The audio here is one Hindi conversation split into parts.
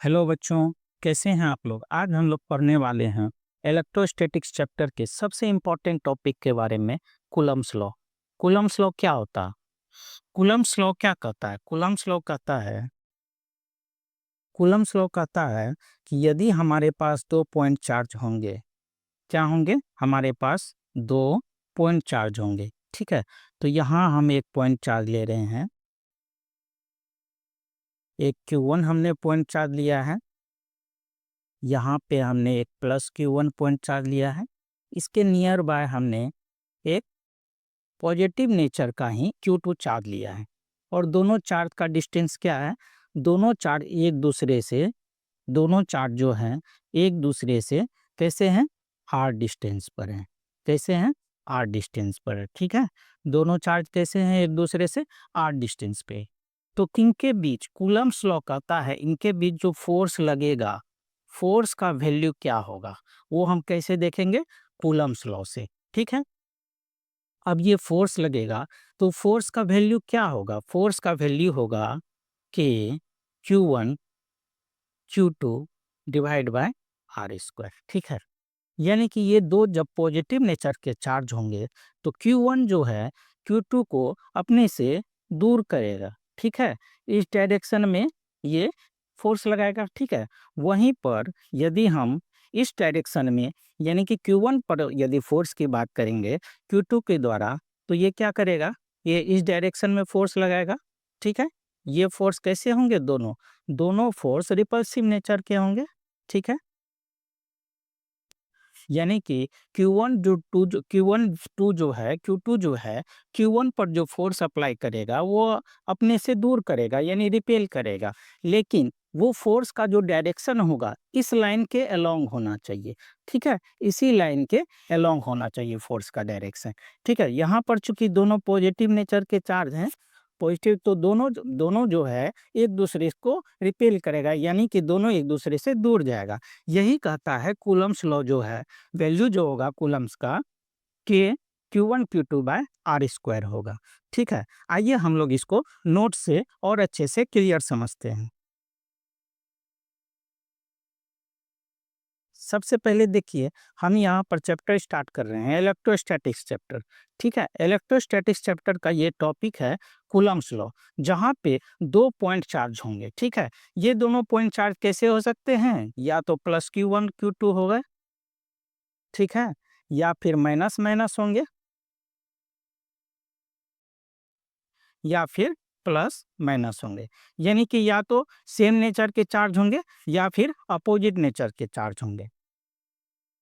हेलो बच्चों, कैसे हैं आप लोग? आज हम लोग पढ़ने वाले हैं इलेक्ट्रोस्टैटिक्स चैप्टर के सबसे इम्पोर्टेंट टॉपिक के बारे में, कूलम्ब्स लॉ। कूलम्ब्स लॉ क्या होता है? कूलम्ब्स लॉ क्या कहता है? कूलम्ब्स लॉ कहता है कि यदि हमारे पास 2 पॉइंट चार्ज होंगे, क्या होंगे? हमारे पास 2 पॉइंट चार्ज होंगे, ठीक है? तो यहाँ हम एक पॉइंट चार्ज ले रहे हैं, एक Q1 हमने पॉइंट चार्ज लिया है, यहाँ पे हमने एक प्लस Q1 पॉइंट चार्ज लिया है, इसके नियर बाय हमने एक पॉजिटिव नेचर का ही Q2 चार्ज लिया है। और दोनों चार्ज का डिस्टेंस क्या है? दोनों चार्ज जो हैं एक दूसरे से कैसे हैं? आर डिस्टेंस पर हैं। कैसे हैं? आर डिस्टेंस पर है, ठीक है? दोनों चार्ज कैसे हैं एक दूसरे से? आर डिस्टेंस पे। तो इनके बीच कूलम्ब्स लॉ कहता है इनके बीच जो फोर्स लगेगा, फोर्स का वैल्यू क्या होगा, वो हम कैसे देखेंगे? कूलम्ब्स लॉ से, ठीक है? अब ये फोर्स लगेगा तो फोर्स का वैल्यू क्या होगा? फोर्स का वैल्यू होगा कि Q1 Q2 divide by R square, ठीक है? यानी कि ये दो जब पॉजिटिव नेचर के चार्ज होंगे तो Q1 जो है Q2 को अपने से दूर करेगा, ठीक है? इस डायरेक्शन में ये फोर्स लगाएगा, ठीक है? वहीं पर यदि हम इस डायरेक्शन में यानी कि Q1 पर यदि फोर्स की बात करेंगे Q2 के द्वारा, तो ये क्या करेगा? ये इस डायरेक्शन में फोर्स लगाएगा, ठीक है? ये फोर्स कैसे होंगे? दोनों फोर्स रिपल्सिव नेचर के होंगे, ठीक है? यानी कि Q2 जो है Q1 पर जो फोर्स अप्लाई करेगा वो अपने से दूर करेगा यानी रिपेल करेगा, लेकिन वो फोर्स का जो डायरेक्शन होगा इस लाइन के अलोंग होना चाहिए, ठीक है? इसी लाइन के अलोंग होना चाहिए फोर्स का डायरेक्शन, ठीक है? यहाँ पर चूंकि दोनों पॉजिटिव नेचर के चार्ज हैं, पॉजिटिव तो दोनों जो है एक दूसरे को रिपेल करेगा यानी कि दोनों एक दूसरे से दूर जाएगा। यही कहता है कूलम्ब्स लॉ जो है, वैल्यू जो होगा कूलम्ब्स का के Q1 Q2 bye R square होगा, ठीक है? आइए हम लोग इसको नोट से और अच्छे से क्लियर समझते हैं। सबसे पहले देखिए, हम यहाँ पर चैप्टर स्टार्ट कर रहे हैं इलेक्ट्रोस्टैटिक्स चैप्टर, ठीक है? इलेक्ट्रोस्टैटिक्स चैप्टर का ये टॉपिक है कूलम्ब्स लॉ, जहाँ पे 2 पॉइंट चार्ज होंगे, ठीक है? ये दोनों पॉइंट चार्ज कैसे हो सकते हैं? या तो प्लस Q1 Q2 हो गए, ठीक है? या फिर माइनस माइनस होंगे, या फिर प्लस माइनस होंगे। यानी कि या तो सेम नेचर के चार्ज होंगे या फिर अपोजिट नेचर के चार्ज होंगे।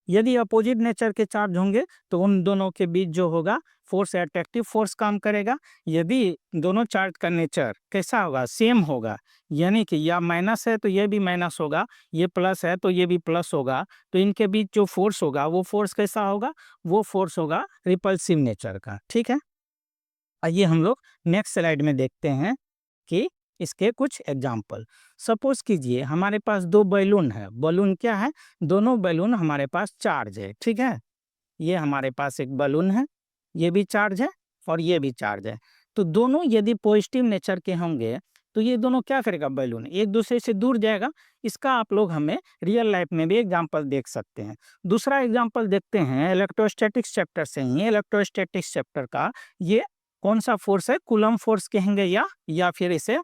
यदि अपोजिट नेचर के चार्ज होंगे तो उन दोनों के बीच जो होगा फोर्स अट्रैक्टिव फोर्स काम करेगा। यदि दोनों चार्ज का नेचर कैसा होगा? सेम होगा, यानी कि या माइनस है तो ये भी माइनस होगा, ये प्लस है तो ये भी प्लस होगा, तो इनके बीच जो फोर्स होगा वो फोर्स कैसा होगा? वो फोर्स होगा रिपल्सिव नेचर का, ठीक है? आइए हम लोग नेक्स्ट स्लाइड में देखते हैं कि इसके कुछ एग्जाम्पल। सपोज कीजिए हमारे पास दो बैलून है। बैलून क्या है? दोनों बैलून हमारे पास चार्ज है, ठीक है? ये हमारे पास एक बैलून है, ये भी चार्ज है और ये भी चार्ज है। तो दोनों यदि पॉजिटिव नेचर के होंगे तो ये दोनों क्या करेगा? बैलून एक दूसरे से दूर जाएगा। इसका आप लोग हमें रियल लाइफ में भी एग्जाम्पल देख सकते हैं। दूसरा एग्जाम्पल देखते हैं इलेक्ट्रोस्टैटिक्स चैप्टर से ही। इलेक्ट्रोस्टैटिक्स चैप्टर का ये कौन सा फोर्स है? कूलम फोर्स कहेंगे या फिर इसे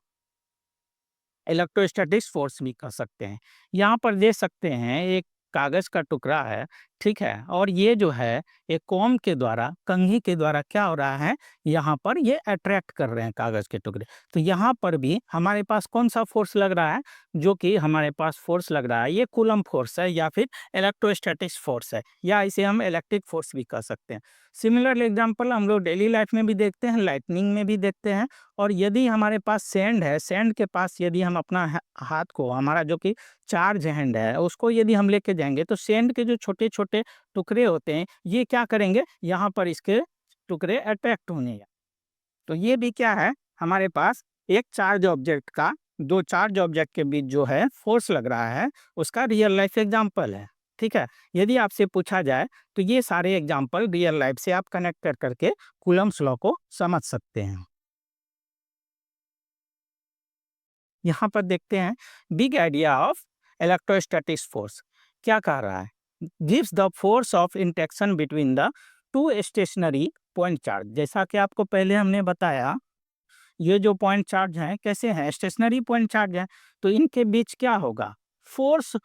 इलेक्ट्रोस्टैटिक्स फोर्स भी कह सकते हैं। यहाँ पर देख सकते हैं एक कागज का टुकड़ा है, ठीक है? और ये जो है एक कॉम्ब के द्वारा, कंघी के द्वारा क्या हो रहा है? यहाँ पर ये अट्रैक्ट कर रहे हैं कागज के टुकड़े। तो यहाँ पर भी हमारे पास कौन सा फोर्स लग रहा है? जो कि हमारे पास फोर्स लग रहा है ये कूलम फोर्स है या फिर इलेक्ट्रोस्टैटिक्स फोर्स है, या इसे हम इलेक्ट्रिक फोर्स भी कह सकते हैं। सिमिलर एग्जाम्पल हम लोग डेली लाइफ में भी देखते हैं, लाइटनिंग में भी देखते हैं। और यदि हमारे पास सैंड है, सैंड के पास यदि हम अपना हाथ को, हमारा जो कि चार्ज हैंड है, उसको यदि हम लेके जाएंगे तो सैंड के जो छोटे छोटे टुकड़े होते हैं ये क्या करेंगे? यहाँ पर इसके टुकड़े अट्रैक्ट होने। तो ये भी क्या है? हमारे पास एक चार्ज ऑब्जेक्ट का, दो चार्ज ऑब्जेक्ट के बीच जो है फोर्स लग रहा है, उसका रियल लाइफ एग्जाम्पल है, ठीक है? यदि आपसे पूछा जाए तो ये सारे एग्जाम्पल रियल लाइफ से आप कनेक्ट कर करके कूलम्ब्स लॉ को समझ सकते हैं। यहाँ पर देखते हैं big idea of electrostatics force क्या कह रहा है, gives the force of interaction between the two stationary point charge. जैसा कि आपको पहले हमने बताया, ये जो पॉइंट चार्ज हैं कैसे हैं, स्टेशनरी पॉइंट चार्ज हैं, तो इनके बीच क्या होगा, फोर्स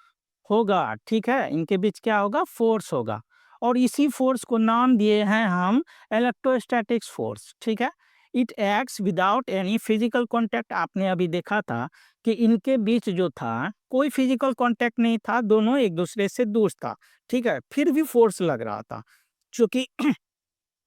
होगा। ठीक है, इनके बीच क्या होगा, फोर्स होगा, और इसी फोर्स को नाम दिए हैं हम इलेक्ट्रोस्टैटिक्स फोर्स। ठीक है, it acts without any physical contact. आपने अभी देखा था कि इनके बीच जो था कोई फिजिकल कांटेक्ट नहीं था, दोनों एक दूसरे से दूर था। ठीक है, फिर भी फोर्स लग रहा था, क्योंकि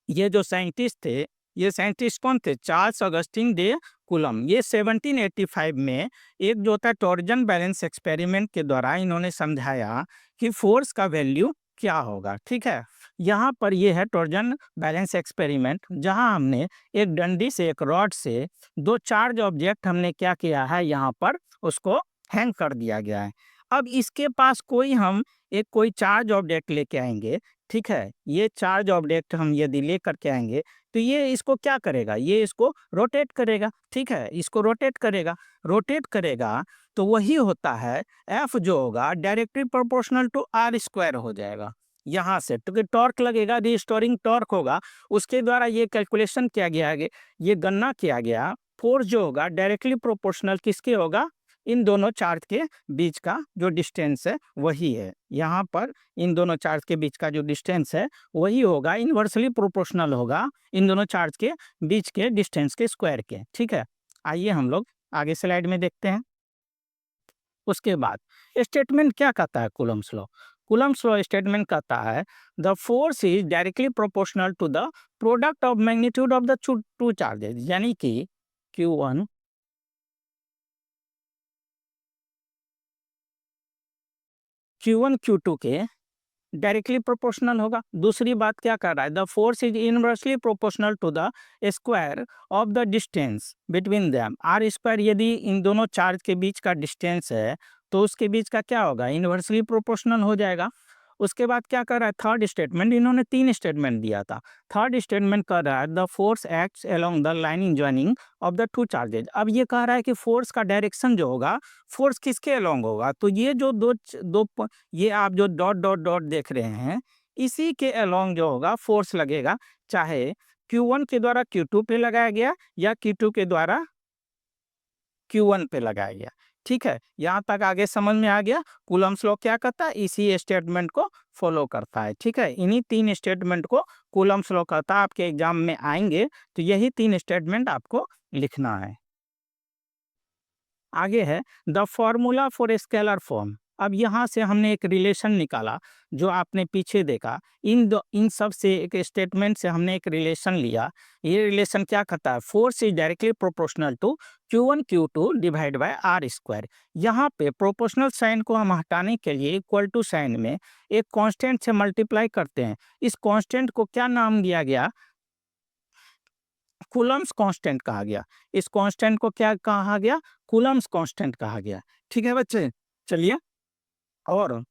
ये जो साइंटिस्ट थे, ये साइंटिस्ट कौन थे, चार्ल्स ऑगस्टिन डे कूलम। ये 1785 में एक जो था टॉर्जन बैलेंस एक्सपेरिमेंट के द्वारा इन्होंने समझाया कि फोर्स का वैल्यू क्या होगा। ठीक है, यहाँ पर ये है टॉर्जन बैलेंस एक्सपेरिमेंट, जहाँ हमने एक डंडी से, एक रॉड से दो चार्ज ऑब्जेक्ट हमने क्या किया है, यहाँ पर उसको हैंग कर दिया गया है। अब इसके पास कोई चार्ज ऑब्जेक्ट लेके आएंगे। ठीक है, ये चार्ज ऑब्जेक्ट हम यदि ले करके आएंगे तो ये इसको क्या करेगा, ये इसको रोटेट करेगा। ठीक है, इसको रोटेट करेगा तो वही होता है एफ जो होगा directly proportional to R square हो जाएगा। यहाँ से क्योंकि टॉर्क लगेगा, रिस्टोरिंग टॉर्क होगा, उसके द्वारा ये कैलकुलेशन किया गया है, ये गणना किया गया, फोर्स जो होगा डायरेक्टली प्रोपोर्शनल किसके होगा, इन दोनों चार्ज के बीच का जो डिस्टेंस है वही है। यहाँ पर इन दोनों चार्ज के बीच का जो डिस्टेंस है वही होगा, इन्वर्सली प्रोपोर्शनल होगा इन दोनों चार्ज के बीच के डिस्टेंस के स्क्वायर के। ठीक है, आइए हम लोग आगे स्लाइड में देखते हैं। उसके बाद स्टेटमेंट क्या कहता है Coulomb's law, Coulomb's law statement कहता है the force is directly proportional to the product of magnitude of the two charges, यानी कि Q1 Q2 के डायरेक्टली प्रोपोर्शनल होगा। दूसरी बात क्या कर रहा है, the force is inversely proportional to the square of the distance between them, R square यदि इन दोनों चार्ज के बीच का डिस्टेंस है तो उसके बीच का क्या होगा, इनवर्सली प्रोपोर्शनल हो जाएगा। उसके बाद क्या कर रहा है, थर्ड स्टेटमेंट, इन्होंने तीन स्टेटमेंट दिया था। थर्ड स्टेटमेंट कर रहा है the force acts along the lining joining of the two charges. अब ये कह रहा है कि फोर्स का डायरेक्शन जो होगा, फोर्स किसके अलोंग होगा, तो ये जो ये आप जो डॉट डॉट डॉट देख रहे हैं, इसी के अलोंग जो होगा फोर्स लगेगा, चाहे Q1 के द्वारा Q2 पे लगाया गया या Q2 के द्वारा Q1 पे लगाया गया। ठीक है, यहाँ तक आगे समझ में आ गया। कूलम्स लॉ क्या कहता है, इसी स्टेटमेंट को फॉलो करता है। ठीक है, इन्हीं तीन स्टेटमेंट को कूलम्स लॉ कहता है। आपके एग्जाम में आएंगे तो यही तीन स्टेटमेंट आपको लिखना है। आगे है the formula for scalar form. अब यहाँ से हमने एक रिलेशन निकाला, जो आपने पीछे देखा, इन सब से एक स्टेटमेंट से हमने एक रिलेशन लिया। ये रिलेशन क्या कहता है, force is directly proportional to Q1 Q2 divide by R square. यहाँ पे प्रोपोर्शनल साइन को हम हटाने के लिए इक्वल टू साइन में एक कांस्टेंट से मल्टीप्लाई करते हैं। इस कांस्टेंट को क्या नाम दिया गया, कूलम्स कांस्टेंट कहा गया। इस कांस्टेंट को क्या कहा गया, कूलम्स कांस्टेंट कहा गया। ठीक है बच्चे, चलिए और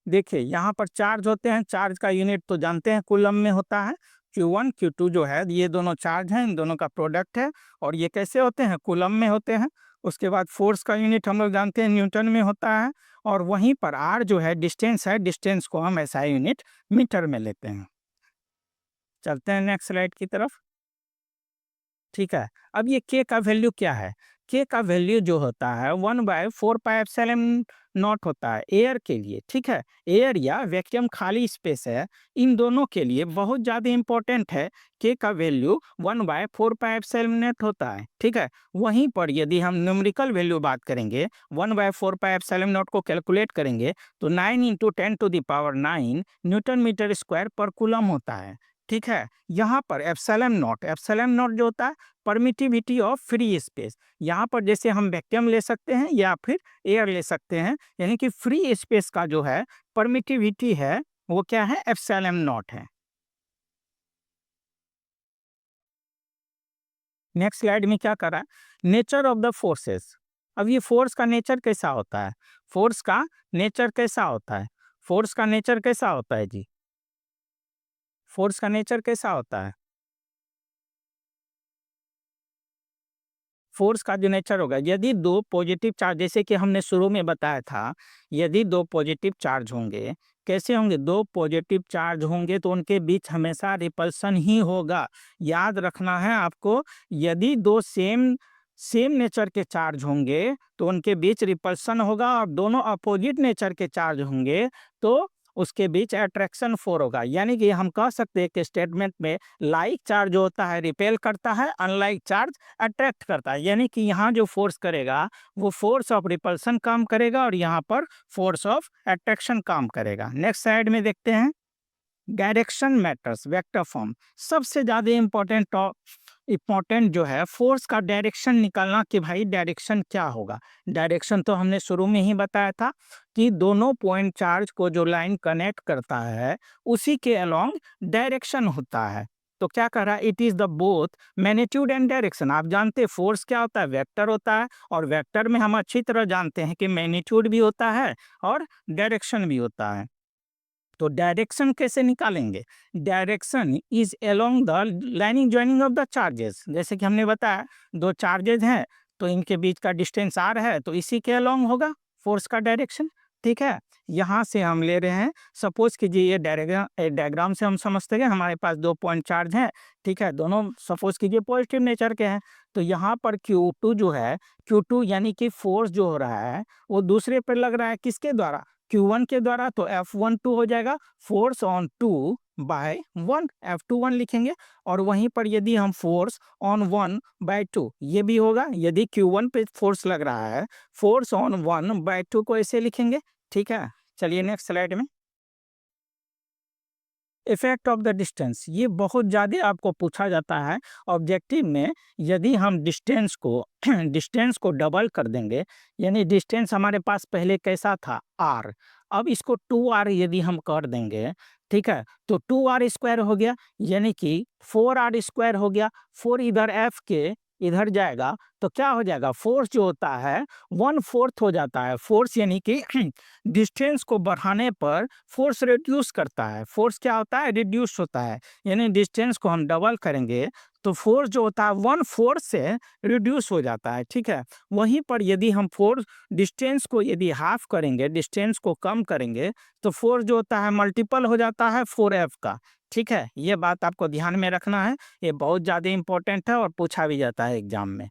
देखिए यहाँ पर चार्ज होते हैं, चार्ज का यूनिट तो जानते हैं कूलम में होता है। Q1 Q2 जो है ये दोनों चार्ज हैं, इन दोनों का प्रोडक्ट है, और ये कैसे होते हैं, कूलम में होते हैं। उसके बाद फोर्स का यूनिट हम लोग जानते हैं न्यूटन में होता है, और वहीं पर आर जो है डिस्टेंस है, डिस्टेंस को हम ऐसा यूनिट मीटर में लेते हैं। चलते हैं नेक्स्ट स्लाइड की तरफ। ठीक है, अब ये के का वैल्यू क्या है, के का वैल्यू जो होता है 1/4πε नॉट होता है एयर के लिए। ठीक है, एयर या वैक्यूम खाली स्पेस है, इन दोनों के लिए बहुत ज़्यादा इंपॉर्टेंट है। के का वैल्यू 1/4πε होता है। ठीक है, वहीं पर यदि हम न्यूमेरिकल वैल्यू बात करेंगे, 1/4πε को कैलकुलेट करेंगे तो 9 × 10⁻⁹ न्यूटन मीटर स्क्वायर पर कूलम होता है। ठीक है, यहाँ पर एप्सिलॉन नॉट जो होता है परमिटिविटी ऑफ फ्री स्पेस। यहाँ पर जैसे हम वैक्यूम ले सकते हैं या फिर एयर ले सकते हैं, यानी कि फ्री स्पेस का जो है परमिटिविटी है वो क्या है, एप्सिलॉन नॉट है। नेक्स्ट स्लाइड में क्या कर रहा है, नेचर ऑफ द फोर्सेस। अब ये फोर्स का नेचर कैसा होता है, फोर्स का नेचर कैसा होता है, फोर्स का नेचर कैसा होता है जी, फोर्स का नेचर कैसा होता है, फोर्स का जो नेचर होगा, यदि दो पॉजिटिव चार्ज, जैसे कि हमने शुरू में बताया था, यदि दो पॉजिटिव चार्ज होंगे, कैसे होंगे, दो पॉजिटिव चार्ज होंगे तो उनके बीच हमेशा रिपल्सन ही होगा। याद रखना है आपको, यदि दो सेम सेम नेचर के चार्ज होंगे तो उनके बीच रिपल्सन होगा, और दोनों अपोजिट नेचर के चार्ज होंगे तो उसके बीच अट्रैक्शन फोर्स होगा। यानी कि हम कह सकते हैं कि स्टेटमेंट में लाइक चार्ज जो होता है रिपेल करता है, अनलाइक चार्ज अट्रैक्ट करता है। यानी कि यहाँ जो फोर्स करेगा वो फोर्स ऑफ रिपल्सन काम करेगा और यहाँ पर फोर्स ऑफ अट्रैक्शन काम करेगा। नेक्स्ट साइड में देखते हैं, डायरेक्शन मैटर्स, वेक्टर फॉर्म। सबसे ज़्यादा इम्पोर्टेंट जो है फोर्स का डायरेक्शन निकालना कि भाई डायरेक्शन क्या होगा। डायरेक्शन तो हमने शुरू में ही बताया था कि दोनों पॉइंट चार्ज को जो लाइन कनेक्ट करता है उसी के अलोंग डायरेक्शन होता है। तो क्या कह रहा है, it is the both magnitude and direction. आप जानते हैं फोर्स क्या होता है, वेक्टर होता है, और वेक्टर में हम अच्छी तरह जानते हैं कि मैग्नीट्यूड भी होता है और डायरेक्शन भी होता है। तो डायरेक्शन कैसे निकालेंगे, direction is along the lining joining of the charges. जैसे कि हमने बताया दो चार्जेज हैं तो इनके बीच का डिस्टेंस आर है, तो इसी के अलोंग होगा फोर्स का डायरेक्शन। ठीक है, यहाँ से हम ले रहे हैं, सपोज कीजिए ये डायग्राम से हम समझते हैं हमारे पास दो पॉइंट चार्ज हैं। ठीक है, दोनों सपोज कीजिए पॉजिटिव नेचर के हैं। तो यहाँ पर Q2 जो है, Q2 यानी कि फोर्स जो हो रहा है वो दूसरे पर लग रहा है, किसके द्वारा, Q1 के द्वारा। तो F12 हो जाएगा फोर्स ऑन 2 बाय 1, F21 लिखेंगे। और वहीं पर यदि हम फोर्स ऑन 1 बाय 2 ये भी होगा, यदि Q1 पे फोर्स लग रहा है, फोर्स ऑन 1 बाय 2 को ऐसे लिखेंगे। ठीक है, चलिए नेक्स्ट स्लाइड में, इफेक्ट ऑफ द डिस्टेंस। ये बहुत ज़्यादा आपको पूछा जाता है ऑब्जेक्टिव में। यदि हम डिस्टेंस को डिस्टेंस को डबल कर देंगे, यानी डिस्टेंस हमारे पास पहले कैसा था r, अब इसको 2r यदि हम कर देंगे, ठीक है, तो 2r स्क्वायर हो गया, यानी कि 4r स्क्वायर हो गया। 4 इधर f के इधर जाएगा तो क्या हो जाएगा, फोर्स जो होता है 1/4 हो जाता है। फोर्स यानी कि डिस्टेंस को बढ़ाने पर फोर्स रिड्यूस करता है। फोर्स क्या होता है, रिड्यूस होता है। यानी डिस्टेंस को हम डबल करेंगे तो फोर्स जो होता है 1/4 से रिड्यूस हो जाता है। ठीक है, वहीं पर यदि हम फोर्स डिस्टेंस को यदि हाफ करेंगे, डिस्टेंस को कम करेंगे, तो फोर्स जो होता है मल्टीपल हो जाता है 4f का। ठीक है, ये बात आपको ध्यान में रखना है, ये बहुत ज़्यादा इंपॉर्टेंट है और पूछा भी जाता है एग्जाम में।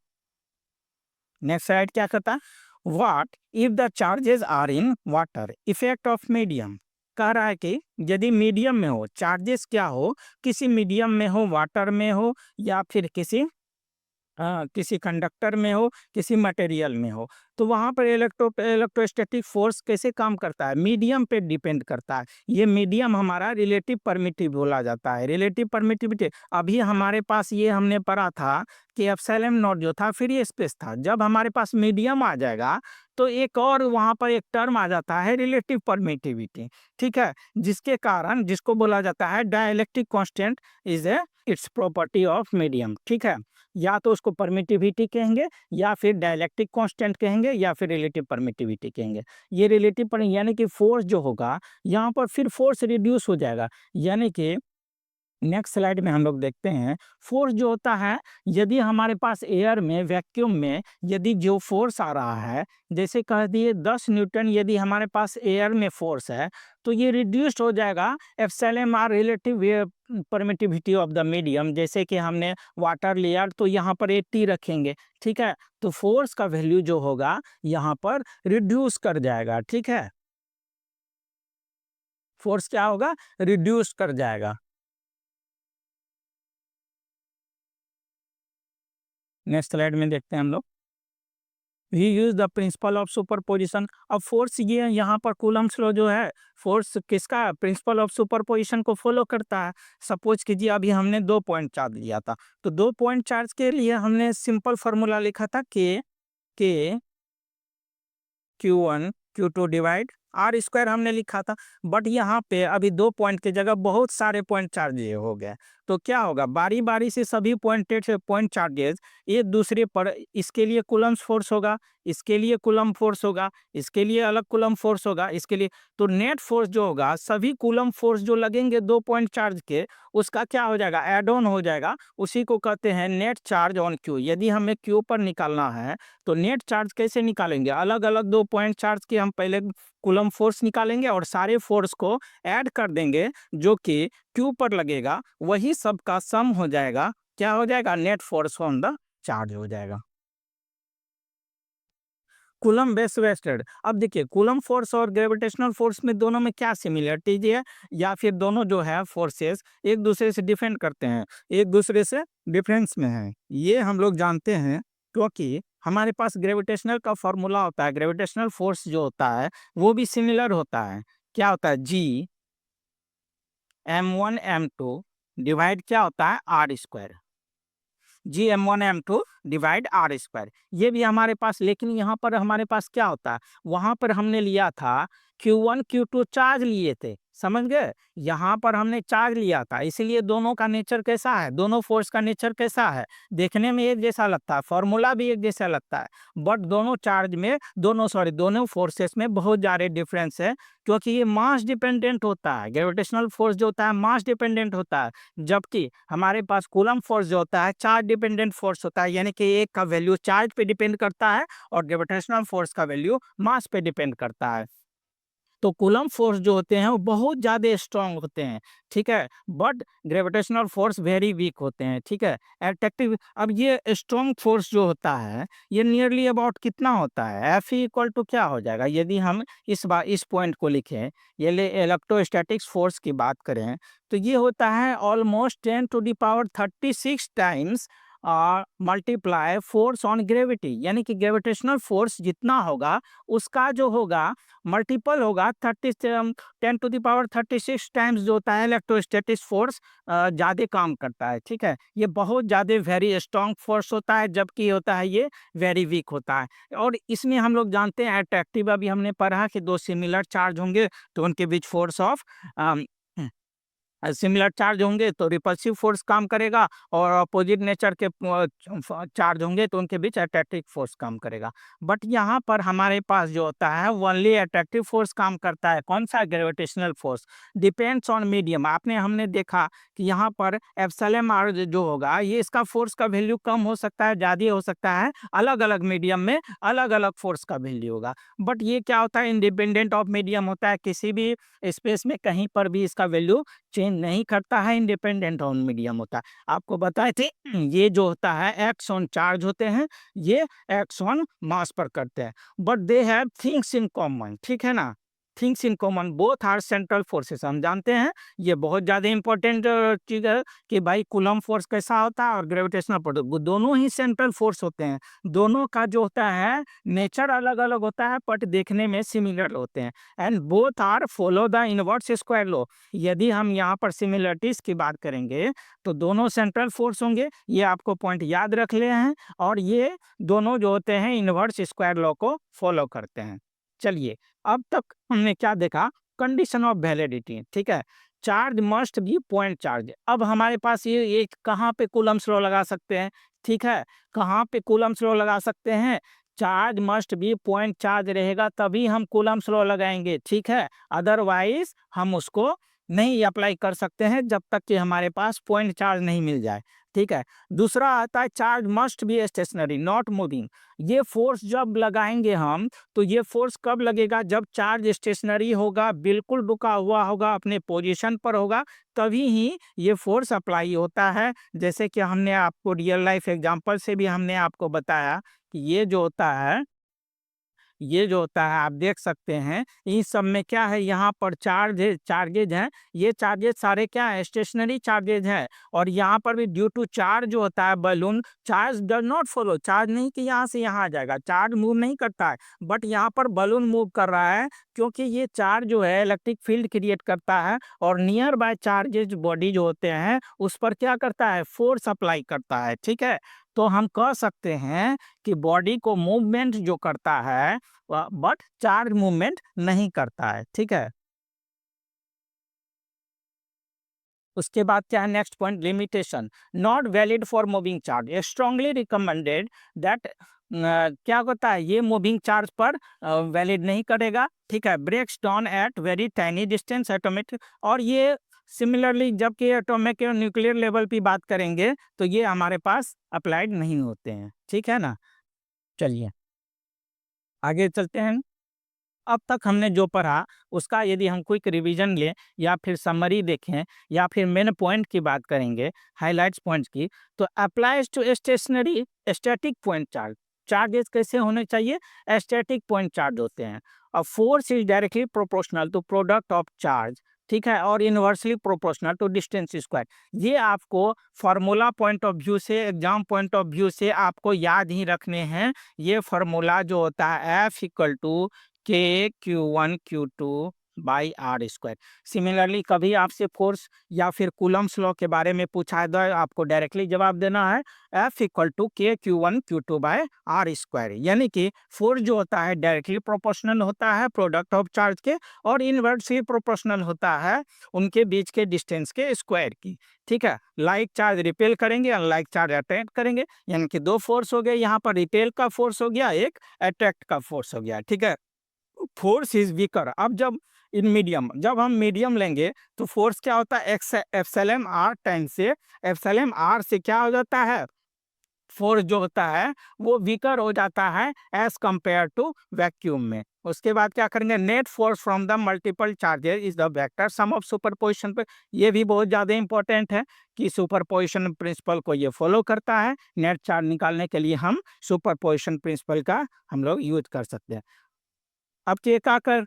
नेक्स्ट स्लाइड क्या कहता है, what if the charges are in water, effect of medium. कह रहा है कि यदि मीडियम में हो, चार्जेस क्या हो, किसी मीडियम में हो, वाटर में हो या फिर किसी कंडक्टर में हो, किसी मटेरियल में हो, तो वहाँ पर इलेक्ट्रोस्टैटिक फोर्स कैसे काम करता है, मीडियम पे डिपेंड करता है। ये मीडियम हमारा रिलेटिव परमिटिव बोला जाता है। रिलेटिव परमिटिविटी अभी हमारे पास ये हमने पढ़ा था कि एप्सिलॉन नॉट जो था फ्री स्पेस था। जब हमारे पास मीडियम आ जाएगा तो एक और वहाँ पर एक टर्म आ जाता है रिलेटिव परमिटिविटी। ठीक है, जिसके कारण जिसको बोला जाता है dielectric constant is a it's property of medium. ठीक है, या तो उसको परमिटिविटी कहेंगे या फिर डाइलेक्ट्रिक कांस्टेंट कहेंगे या फिर रिलेटिव परमिटिविटी कहेंगे। ये रिलेटिव पर यानी कि फोर्स जो होगा यहाँ पर फिर फोर्स रिड्यूस हो जाएगा। यानी कि नेक्स्ट स्लाइड में हम लोग देखते हैं, फोर्स जो होता है यदि हमारे पास एयर में वैक्यूम में यदि जो फोर्स आ रहा है, जैसे कह दिए 10 न्यूटन यदि हमारे पास एयर में फोर्स है, तो ये रिड्यूस्ड हो जाएगा epsilon R relative permittivity of the medium. जैसे कि हमने वाटर लिया तो यहाँ पर 80 रखेंगे। ठीक है, तो फोर्स का वैल्यू जो होगा यहाँ पर रिड्यूस कर जाएगा। ठीक है, फोर्स क्या होगा, रिड्यूस कर जाएगा। नेक्स्ट स्लाइड में देखते हैं हम लोग, we use the principle of superposition. अब फोर्स ये यहाँ पर कूलम्ब्स लॉ जो है, फोर्स किसका, प्रिंसिपल ऑफ सुपरपोजिशन को फॉलो करता है। सपोज कीजिए अभी हमने दो पॉइंट चार्ज लिया था, तो दो पॉइंट चार्ज के लिए हमने सिंपल फार्मूला लिखा था के Q1 Q2 divide R square हमने लिखा था, बट यहाँ पे अभी 2 पॉइंट की जगह बहुत सारे पॉइंट चार्ज हो गए। तो क्या होगा, बारी बारी से सभी पॉइंट चार्जेस एक दूसरे पर, इसके लिए कूलम्ब फोर्स होगा, इसके लिए कूलम्ब फोर्स होगा, इसके लिए अलग कूलम्ब फोर्स होगा, इसके लिए, तो नेट फोर्स जो होगा, सभी कूलम्ब फोर्स जो लगेंगे 2 पॉइंट चार्ज के, उसका क्या हो जाएगा, एड ऑन हो जाएगा। उसी को कहते हैं नेट चार्ज ऑन क्यू। यदि हमें क्यू पर निकालना है तो नेट चार्ज कैसे निकालेंगे, अलग अलग 2 पॉइंट चार्ज के हम पहले कूलम्ब फोर्स निकालेंगे और सारे फोर्स को ऐड कर देंगे जो कि क्यू पर लगेगा, वही सब का सम हो जाएगा, क्या हो जाएगा, net force on the charge हो जाएगा। कूलम्ब बेस वेस्टेड, अब देखिए कूलम्ब फोर्स और ग्रेविटेशनल फोर्स में दोनों में क्या सिमिलरिटीज है, या फिर दोनों जो है फोर्सेस एक दूसरे से डिफेंड करते हैं, एक दूसरे से डिफरेंस में है, ये हम लोग जानते हैं। क्योंकि हमारे पास ग्रेविटेशनल का फॉर्मूला होता है, ग्रेविटेशनल फोर्स जो होता है वो भी सिमिलर होता है। क्या होता है, जी m1 m2 डिवाइड क्या होता है, R square, GM1 M2 divide R square, ये भी हमारे पास, लेकिन यहाँ पर हमारे पास क्या होता है, वहाँ पर हमने लिया था Q1 Q2 चार्ज लिए थे, समझ गए, यहाँ पर हमने चार्ज लिया था, इसीलिए दोनों का नेचर कैसा है, दोनों फोर्स का नेचर कैसा है, देखने में एक जैसा लगता है, फॉर्मूला भी एक जैसा लगता है, बट दोनों चार्ज में, दोनों फोर्सेस में बहुत ज़्यादा डिफरेंस है। क्योंकि ये मास डिपेंडेंट होता है, ग्रेविटेशनल फोर्स जो होता है मास डिपेंडेंट होता है, जबकि हमारे पास कूलम्ब फोर्स जो होता है चार्ज डिपेंडेंट फोर्स होता है, यानी कि एक का वैल्यू चार्ज पे डिपेंड करता है और ग्रेविटेशनल फोर्स का वैल्यू मास पे डिपेंड करता है। तो कूलम्ब फोर्स जो होते हैं वो बहुत ज़्यादा स्ट्रांग होते हैं, ठीक है, but gravitational force very weak होते हैं, ठीक है, अट्रैक्टिव। अब ये स्ट्रांग फोर्स जो होता है ये नियरली अबाउट कितना होता है, एफ इक्वल टू क्या हो जाएगा, यदि हम इस बार इस पॉइंट को लिखें, ये इलेक्ट्रोस्टैटिक्स फोर्स की बात करें, तो ये होता है almost 10⁻36 times multiply force on gravity, यानी कि ग्रेविटेशनल फोर्स जितना होगा उसका जो होगा मल्टीपल होगा 10⁻36 टाइम्स जो होता है इलेक्ट्रोस्टैटिक फोर्स ज़्यादा काम करता है, ठीक है, ये बहुत ज़्यादा वेरी स्ट्रॉन्ग फोर्स होता है, जबकि होता है ये वेरी वीक होता है। और इसमें हम लोग जानते हैं अट्रैक्टिव, अभी हमने पढ़ा कि 2 सिमिलर चार्ज होंगे तो उनके बीच फोर्स ऑफ सिमिलर चार्ज होंगे तो रिपल्सिव फोर्स काम करेगा, और अपोजिट नेचर के चार्ज होंगे तो उनके बीच अट्रैक्टिव फोर्स काम करेगा। बट यहाँ पर हमारे पास जो होता है ओनली अट्रैक्टिव फोर्स काम करता है, कौन सा, gravitational force, depends on medium. हमने देखा कि यहाँ पर एप्सिलॉन आर जो होगा ये इसका फोर्स का वैल्यू कम हो सकता है, ज़्यादा हो सकता है, अलग अलग मीडियम में अलग अलग फोर्स का वैल्यू होगा। बट ये क्या होता है, इंडिपेंडेंट ऑफ मीडियम होता है, किसी भी स्पेस में कहीं पर भी इसका वैल्यू चेंज नहीं करता है, इंडिपेंडेंट ऑन मीडियम होता है। आपको बताए थे ये जो होता है एक्स ऑन चार्ज होते हैं, ये एक्स ऑन मास पर करते हैं, but they have things in common, ठीक है ना, things in common, both are central forces. हम जानते हैं ये बहुत ज़्यादा इंपॉर्टेंट चीज़ है कि भाई कूलम्ब फोर्स कैसा होता है और ग्रेविटेशनल फोर्स, दोनों ही सेंट्रल फोर्स होते हैं, दोनों का जो होता है नेचर अलग अलग होता है बट देखने में सिमिलर होते हैं, and both are follow the inverse square law. यदि हम यहाँ पर सिमिलरिटीज की बात करेंगे तो दोनों सेंट्रल फोर्स होंगे, ये आपको पॉइंट याद रख ले हैं, और ये दोनों जो होते हैं इनवर्स स्क्वायर लॉ को फॉलो करते हैं। चलिए, अब तक हमने क्या देखा, कंडीशन ऑफ वैलिडिटी, ठीक है, charge must B point charge. अब हमारे पास ये कहाँ पे कूलम्ब लॉ लगा सकते हैं, ठीक है, कहाँ पे कूलम्ब लॉ लगा सकते हैं, charge must B point charge रहेगा तभी हम कूलम्ब लॉ लगाएंगे, ठीक है, अदरवाइज हम उसको नहीं अप्लाई कर सकते हैं जब तक कि हमारे पास पॉइंट चार्ज नहीं मिल जाए, ठीक है। दूसरा आता है charge must be stationary not moving. ये फोर्स जब लगाएंगे हम, तो ये फोर्स कब लगेगा, जब चार्ज स्टेशनरी होगा, बिल्कुल रुका हुआ होगा, अपने पोजीशन पर होगा, तभी ही ये फोर्स अप्लाई होता है। जैसे कि हमने आपको रियल लाइफ एग्जांपल से भी हमने आपको बताया कि ये जो होता है आप देख सकते हैं, इन सब में क्या है, यहाँ पर चार्जेज हैं, ये चार्जेज सारे क्या है, स्टेशनरी चार्जेज हैं, और यहाँ पर भी ड्यू टू चार्ज जो होता है balloon, charge does not follow, charge नहीं कि यहाँ से यहाँ आ जाएगा, चार्ज मूव नहीं करता है, बट यहाँ पर बलून मूव कर रहा है, क्योंकि ये चार्ज जो है इलेक्ट्रिक फील्ड क्रिएट करता है, और नियर बाय चार्जेज बॉडी जो होते हैं उस पर क्या करता है, फोर्स अप्लाई करता है, ठीक है। तो हम कह सकते हैं कि बॉडी को मूवमेंट जो करता है बट चार्ज मूवमेंट नहीं करता है। ठीक है, उसके बाद क्या है next point, limitation, not valid for moving charge, strongly recommended that, क्या होता है ये मूविंग चार्ज पर वैलिड नहीं करेगा। ठीक है, breaks down at very tiny distance atomic, और ये सिमिलरली जबकि एटॉमिक और न्यूक्लियर लेवल की बात करेंगे तो ये हमारे पास अप्लाइड नहीं होते हैं। ठीक है ना, चलिए आगे चलते हैं। अब तक हमने जो पढ़ा उसका यदि हम क्विक रिवीजन लें या फिर समरी देखें या फिर मेन पॉइंट की बात करेंगे, हाइलाइट्स पॉइंट्स की, तो applies to stationary static point charge, charges कैसे होने चाहिए, स्टैटिक पॉइंट चार्ज होते हैं। और force is directly proportional to product of charge, ठीक है, और inversely proportional to distance square. ये आपको फार्मूला पॉइंट ऑफ व्यू से, एग्जाम पॉइंट ऑफ व्यू से आपको याद ही रखने हैं। ये फार्मूला जो होता है F इक्वल टू के Q1 Q2 by are square. Similarly कभी आपसे फोर्स या फिर कूलम्स लॉ के बारे में पूछा है तो आपको डायरेक्टली जवाब देना है F इक्वल टू के Q1 Q2 bye R square, यानी कि फोर्स जो होता है डायरेक्टली प्रोपोर्शनल होता है प्रोडक्ट ऑफ चार्ज के, और इनवर्सली प्रोपोर्शनल होता है उनके बीच के डिस्टेंस के स्क्वायर की। ठीक है, लाइक चार्ज रिपेल करेंगे, अनलाइक चार्ज अट्रैक्ट करेंगे, यानी कि दो फोर्स हो गए, यहाँ पर रिपेल का फोर्स हो गया, एक अट्रैक्ट का फोर्स हो गया। ठीक है, फोर्स इज वीकर। अब जब इन मीडियम, जब हम मीडियम लेंगे तो फोर्स क्या होता है, एप्सिलॉन आर टाइम से, एप्सिलॉन आर से क्या हो जाता है, फोर्स जो होता है वो वीकर हो जाता है एज कंपेयर टू वैक्यूम में। उसके बाद क्या करेंगे, net force from the multiple charges is the vector sum of superposition पे। ये भी बहुत ज़्यादा इंपॉर्टेंट है कि सुपरपोजिशन प्रिंसिपल को ये फॉलो करता है। नेट चार्ज निकालने के लिए हम सुपरपोजिशन प्रिंसिपल का हम लोग यूज कर सकते हैं। अब ये क्या कर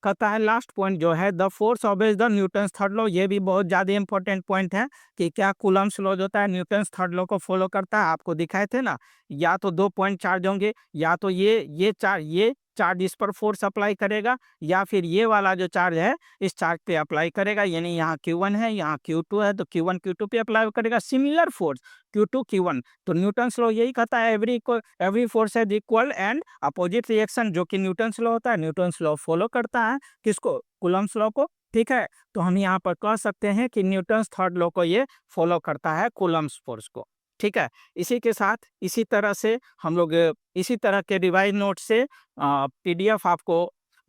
कहता है, लास्ट पॉइंट जो है the force obeys the Newton's third law. ये भी बहुत ज़्यादा इंपॉर्टेंट पॉइंट है कि क्या कूलम्स लॉ जो होता है न्यूटन्स थर्ड लॉ को फॉलो करता है। आपको दिखाए थे ना, या तो दो पॉइंट चार्ज होंगे, या तो ये चार्ज इस पर फोर्स अप्लाई करेगा, या फिर ये वाला जो चार्ज है इस चार्ज पे अप्लाई करेगा, यानी यहाँ Q1 है यहाँ Q2 है तो Q1 Q2 पे अप्लाई करेगा सिमिलर फोर्स Q2 Q1। तो न्यूटन्स लॉ यही कहता है every force has equal and opposite reaction, जो कि न्यूटन्स लॉ होता है। न्यूटन्स लॉ फॉलो करता है किसको, कूलम्स लॉ को। ठीक है, तो हम यहाँ पर कह सकते हैं कि न्यूटन्स थर्ड लॉ को ये फॉलो करता है कूलम्स फोर्स को। ठीक है, इसी के साथ इसी तरह से हम लोग इसी तरह के रिवाइज नोट से PDF आपको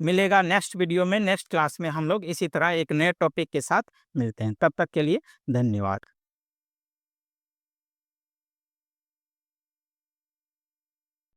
मिलेगा नेक्स्ट वीडियो में, नेक्स्ट क्लास में हम लोग इसी तरह एक नए टॉपिक के साथ मिलते हैं। तब तक के लिए धन्यवाद।